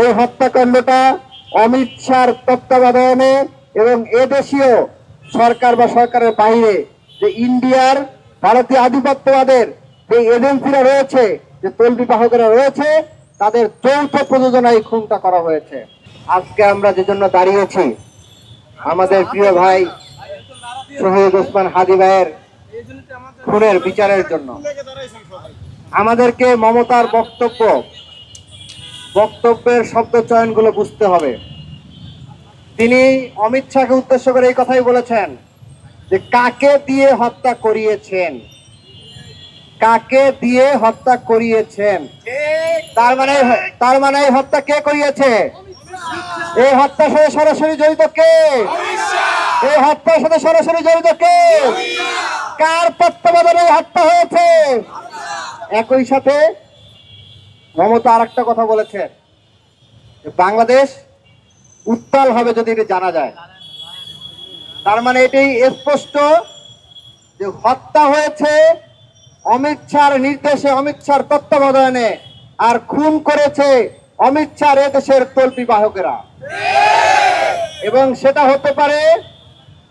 এই হত্যাকাণ্ডটা অমিত শাহর তত্ত্বাবধানে এবং এদেশীয় সরকার বা সরকারের বাইরে যে ইন্ডিয়ার ভারতীয় আধিপত্যবাদের যে এজেন্সিরা রয়েছে, যে তল্পি বাহকেরা রয়েছে, তাদের যৌথ প্রযোজনায় এই খুনটা করা হয়েছে। আজকে আমরা যে জন্য দাঁড়িয়েছি, আমাদের প্রিয় ভাই শহীদ ওসমান হাদি ভাইয়ের খুনের বিচারের জন্য। আমাদেরকে মমতার বক্তব্যের শব্দ চয়নগুলো বুঝতে হবে। তিনি অমিত শাহকে উদ্দেশ্য করে এই কথাই বলেছেন যে কাকে দিয়ে হত্যা করিয়েছেন, কাকে দিয়ে হত্যা করিয়েছেন। তার মানে এই হত্যা কে করিয়েছে? এই হত্যার সাথে সরাসরি জড়িত কে? এই হত্যার সাথে সরাসরি জড়িত কে? কার তত্ত্বাবধানে হত্যা হয়েছে? একই সাথে মমতা আর একটা কথা বলেছেন, বাংলাদেশ উত্তাল হবে যদি এটা জানা যায়। তার মানে এটাই স্পষ্ট যে হত্যা হয়েছে অমিত শাহর নির্দেশে, অমিত শাহর তত্ত্বাবধানে, আর খুন করেছে অমিত শাহর এদেশের তল্পি বাহকেরা। এবং সেটা হতে পারে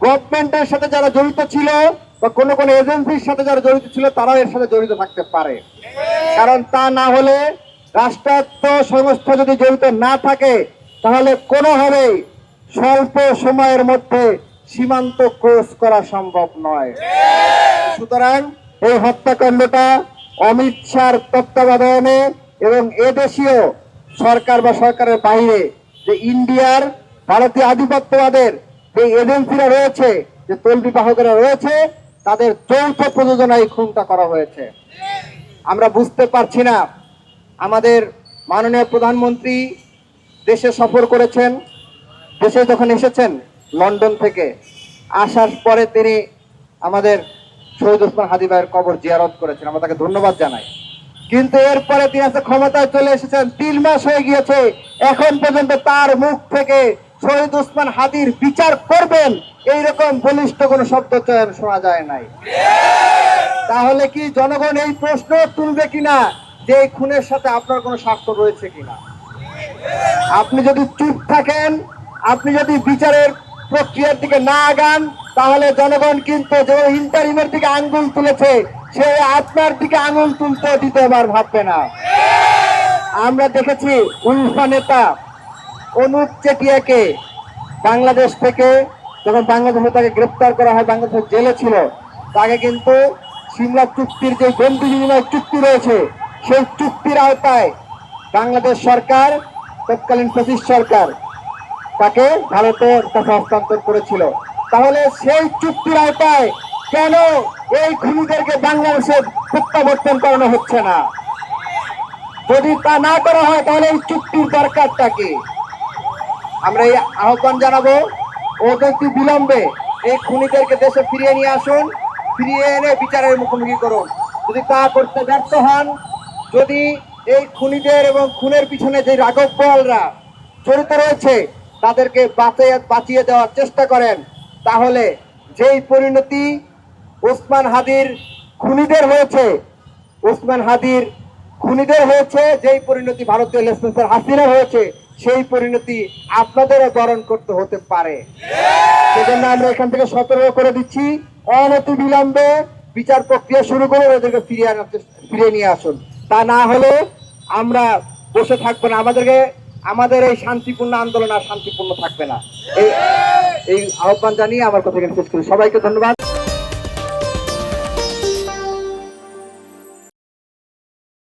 গভর্নমেন্টের সাথে যারা জড়িত ছিল বা কোনো কোনো এজেন্সির সাথে যারা জড়িত ছিল, তারাও এর সাথে জড়িত থাকতে পারে। কারণ তা না হলে, রাষ্ট্রায়ত্ত সংস্থা যদি জড়িত না থাকে, তাহলে কোনোভাবেই স্বল্প সময়ের মধ্যে সীমান্ত ক্রস করা সম্ভব নয়। সুতরাং এই হত্যাকাণ্ডটা অমিত শাহর তত্ত্বাবধানে এবং এদেশীয় সরকার বা সরকারের বাইরে যে ইন্ডিয়ার ভারতীয় আধিপত্যবাদের যে এজেন্সিরা রয়েছে, যে তল্পি বাহকেরা রয়েছে, তাদের যৌথ প্রযোজনায় খুনটা করা হয়েছে। আমরা বুঝতে পারছি না, আমাদের মাননীয় প্রধানমন্ত্রী দেশে সফর করেছেন, দেশে যখন এসেছেন লন্ডন থেকে, আসার পরে তিনি আমাদের শহীদ ওসমান হাদি ভাইয়ের কবর জিয়ারত করেছেন, আমরা তাকে ধন্যবাদ জানাই। কিন্তু এরপরে তিনি আজকে ক্ষমতায় চলে এসেছেন, 3 মাস হয়ে গিয়েছে, এখন পর্যন্ত তার মুখ থেকে শহীদ ওসমান হাদির বিচার করবেন এইরকম বলিষ্ঠ কোনো শব্দ চয়ন শোনা যায় নাই। তাহলে কি জনগণ এই প্রশ্ন তুলবে কিনা যে এই খুনের সাথে আপনার কোনো স্বার্থ রয়েছে কিনা? আপনি যদি চুপ থাকেন, আপনি যদি বিচারের প্রক্রিয়ার দিকে না আগান, তাহলে জনগণ কিন্তু যে ইন্টারিমের দিকে আঙ্গুল তুলেছে, সে আপনার দিকে আঙ্গুল তুলতে দ্বিতীয়বার ভাববে না। আমরা দেখেছি উলফা নেতা অনুপ চেটিয়াকে বাংলাদেশ থেকে, যখন বাংলাদেশে তাকে গ্রেপ্তার করা হয়, বাংলাদেশের জেলে ছিল, তাকে কিন্তু সিমলা চুক্তির যে বন্ধু বিনিময় চুক্তি রয়েছে, সেই চুক্তির আওতায় বাংলাদেশ সরকার, তৎকালীন ফ্যাসিস্ট সরকার, তাকে ভারতের কাছে হস্তান্তর করেছিল। তাহলে সেই চুক্তির আওতায় কেন এই খুনিদেরকে বাংলাদেশে প্রত্যাবর্তন করানো হচ্ছে না? যদি তা না করা হয়, তাহলে এই চুক্তির দরকারটা কি? আমরা এই আহ্বান জানাবো, অতি বিলম্বে এই খুনিদেরকে দেশে ফিরিয়ে নিয়ে আসুন, ফিরিয়ে এনে বিচারের মুখোমুখি করুন। যদি তা করতে ব্যর্থ হন, যদি এই খুনিদের এবং খুনের পিছনে যে রাঘব বোয়ালরা জড়িত রয়েছে তাদেরকে বাঁচিয়ে দেওয়ার চেষ্টা করেন, তাহলে যেই পরিণতি ওসমান হাদির খুনিদের হয়েছে, যেই পরিণতি ভারতীয় লেসপেন্সার হাসিনা হয়েছে, সেই পরিণতি আপনাদেরও বরণ করতে হতে পারে। সেজন্য আমরা এখান থেকে সতর্ক করে দিচ্ছি, অনতি বিলম্বে বিচার প্রক্রিয়া শুরু করে এদেরকে ফিরিয়ে নিয়ে আসুন। তা না হলে আমরা বসে থাকবো না, আমাদের এই শান্তিপূর্ণ আন্দোলন আর শান্তিপূর্ণ থাকবে না। এই আহ্বান জানিয়ে আমার কথা শেষ করি। সবাইকে ধন্যবাদ।